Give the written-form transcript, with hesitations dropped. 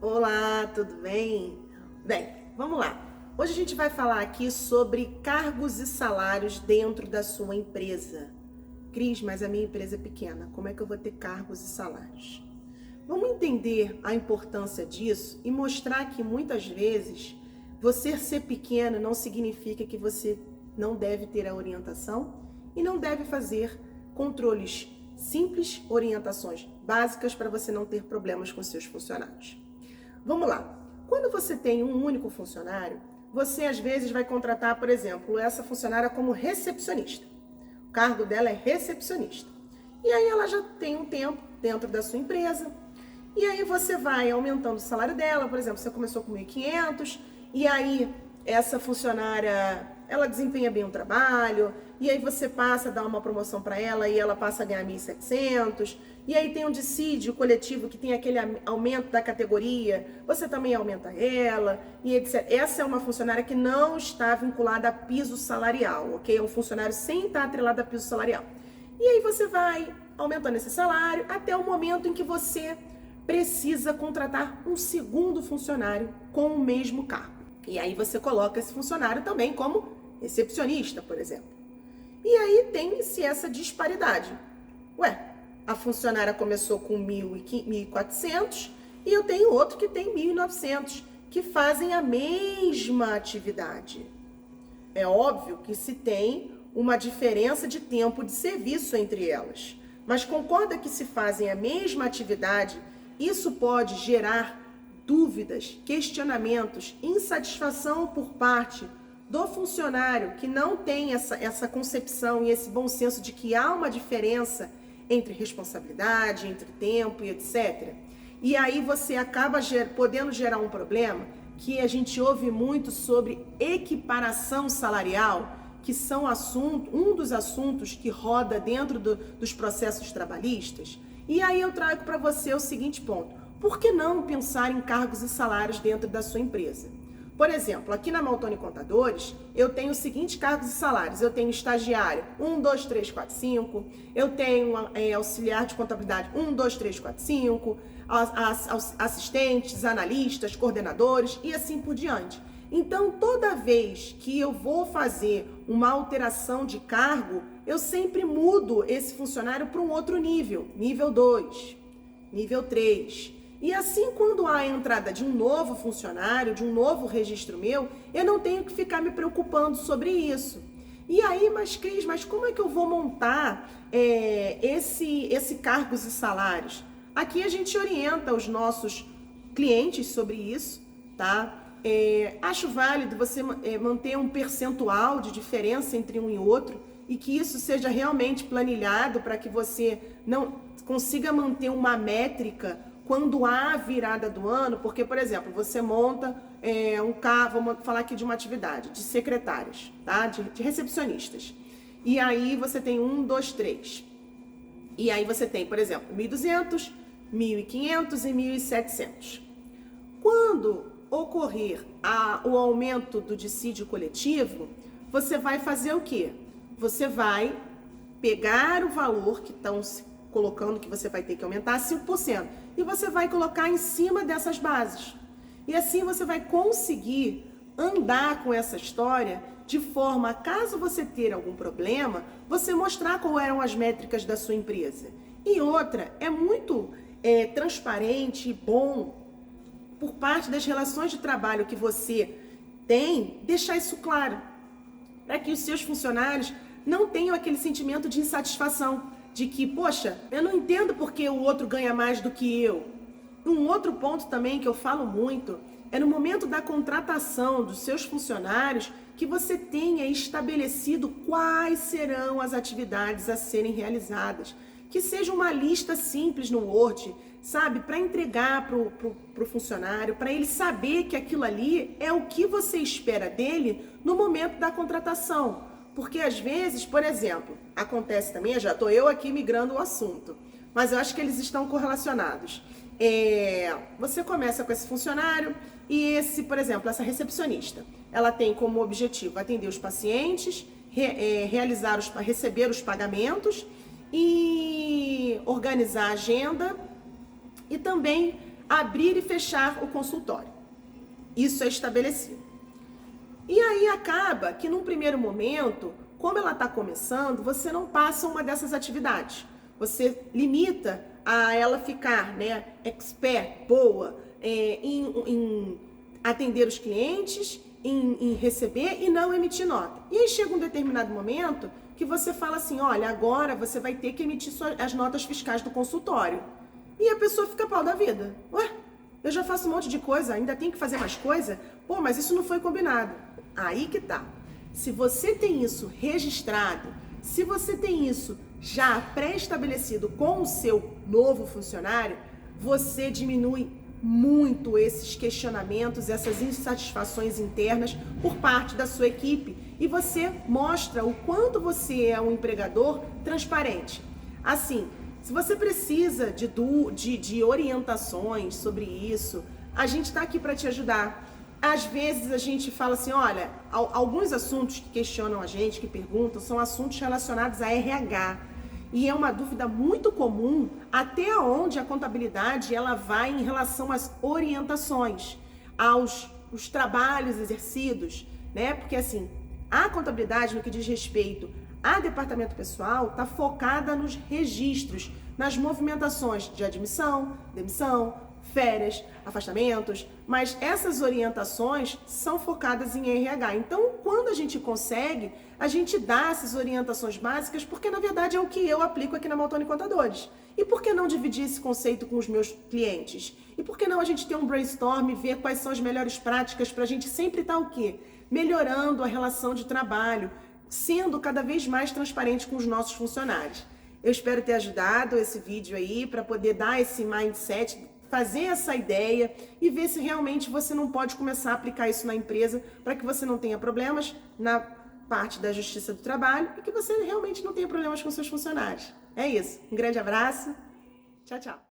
Olá, tudo bem? Bem, vamos lá. Hoje a gente vai falar aqui sobre cargos e salários dentro da sua empresa. Cris, mas a minha empresa é pequena, como é que eu vou ter cargos e salários? Vamos entender a importância disso e mostrar que muitas vezes você ser pequeno não significa que você não deve ter a orientação e não deve fazer controles simples, orientações básicas para você não ter problemas com seus funcionários. Vamos lá. Quando você tem um único funcionário, você às vezes vai contratar, por exemplo, essa funcionária como recepcionista. O cargo dela é recepcionista. E aí ela já tem um tempo dentro da sua empresa. E aí você vai aumentando o salário dela, por exemplo, você começou com 1.500 e aí essa funcionária, ela desempenha bem o trabalho, e aí você passa a dar uma promoção para ela e ela passa a ganhar 1.700, e aí tem um dissídio coletivo que tem aquele aumento da categoria, você também aumenta ela, e etc. Essa é uma funcionária que não está vinculada a piso salarial, ok? É um funcionário sem estar atrelado a piso salarial. E aí você vai aumentando esse salário até o momento em que você precisa contratar um segundo funcionário com o mesmo cargo. E aí você coloca esse funcionário também como recepcionista, por exemplo. E aí tem-se essa disparidade. Ué, a funcionária começou com 1.400 e eu tenho outro que tem 1.900, que fazem a mesma atividade. É óbvio que se tem uma diferença de tempo de serviço entre elas, mas concorda que se fazem a mesma atividade, isso pode gerar dúvidas, questionamentos, insatisfação por parte do funcionário que não tem essa concepção e esse bom senso de que há uma diferença entre responsabilidade, entre tempo e etc. E aí você acaba podendo gerar um problema que a gente ouve muito sobre equiparação salarial, que são um dos assuntos que roda dentro dos processos trabalhistas. E aí eu trago para você o seguinte ponto: por que não pensar em cargos e salários dentro da sua empresa? Por exemplo, aqui na Maltoni Contadores, eu tenho os seguintes cargos e salários. Eu tenho estagiário 1, 2, 3, 4, 5. Eu tenho auxiliar de contabilidade 1, 2, 3, 4, 5. Assistentes, analistas, coordenadores e assim por diante. Então, toda vez que eu vou fazer uma alteração de cargo, eu sempre mudo esse funcionário para um outro nível. Nível 2, nível 3. E assim, quando há a entrada de um novo funcionário, de um novo registro meu, eu não tenho que ficar me preocupando sobre isso. E aí, mas Cris, mas como é que eu vou montar esse cargos e salários? Aqui a gente orienta os nossos clientes sobre isso, tá? Acho válido você manter um percentual de diferença entre um e outro e que isso seja realmente planilhado para que você não consiga manter uma métrica quando há a virada do ano, porque, por exemplo, você monta um carro, vamos falar aqui de uma atividade, de secretárias, tá? De recepcionistas. E aí você tem 1, 2, 3. E aí você tem, por exemplo, 1.200, 1.500 e 1.700. Quando ocorrer o aumento do dissídio coletivo, você vai fazer o quê? Você vai pegar o valor que estão colocando que você vai ter que aumentar 5% e você vai colocar em cima dessas bases. E assim você vai conseguir andar com essa história de forma, caso você ter algum problema, você mostrar quais eram as métricas da sua empresa. E outra, é muito transparente e bom por parte das relações de trabalho que você tem, deixar isso claro, para que os seus funcionários não tenham aquele sentimento de insatisfação, de que, poxa, eu não entendo porque o outro ganha mais do que eu. Um outro ponto também que eu falo muito é no momento da contratação dos seus funcionários que você tenha estabelecido quais serão as atividades a serem realizadas. Que seja uma lista simples no Word, sabe? Para entregar pro funcionário, para ele saber que aquilo ali é o que você espera dele no momento da contratação. Porque às vezes, por exemplo, acontece também, já estou eu aqui migrando o assunto, mas eu acho que eles estão correlacionados. Você começa com esse funcionário e por exemplo, essa recepcionista, ela tem como objetivo atender os pacientes, receber os pagamentos e organizar a agenda e também abrir e fechar o consultório. Isso é estabelecido. E aí acaba que num primeiro momento, como ela está começando, você não passa uma dessas atividades. Você limita a ela ficar, né, expert, boa, em atender os clientes, em receber e não emitir nota. E aí chega um determinado momento que você fala assim, olha, agora você vai ter que emitir as notas fiscais do consultório. E a pessoa fica pau da vida. Ué, eu já faço um monte de coisa, ainda tenho que fazer mais coisa? Pô, mas isso não foi combinado. Aí que tá. Se você tem isso registrado, se você tem isso já pré-estabelecido com o seu novo funcionário, você diminui muito esses questionamentos, essas insatisfações internas por parte da sua equipe e você mostra o quanto você é um empregador transparente. Assim, se você precisa de orientações sobre isso, a gente está aqui para te ajudar. Às vezes a gente fala assim, olha, alguns assuntos que questionam a gente, que perguntam, são assuntos relacionados a RH. E é uma dúvida muito comum até onde a contabilidade ela vai em relação às orientações, os trabalhos exercidos, né? Porque assim, a contabilidade no que diz respeito a departamento pessoal está focada nos registros, nas movimentações de admissão, demissão, férias, afastamentos, mas essas orientações são focadas em RH. Então, quando a gente consegue, a gente dá essas orientações básicas, porque na verdade é o que eu aplico aqui na Maltoni Contadores. E por que não dividir esse conceito com os meus clientes? E por que não a gente ter um brainstorm e ver quais são as melhores práticas para a gente sempre estar o quê? Melhorando a relação de trabalho, sendo cada vez mais transparente com os nossos funcionários. Eu espero ter ajudado esse vídeo aí para poder dar esse mindset, fazer essa ideia e ver se realmente você não pode começar a aplicar isso na empresa para que você não tenha problemas na parte da Justiça do Trabalho e que você realmente não tenha problemas com seus funcionários. É isso. Um grande abraço. Tchau, tchau.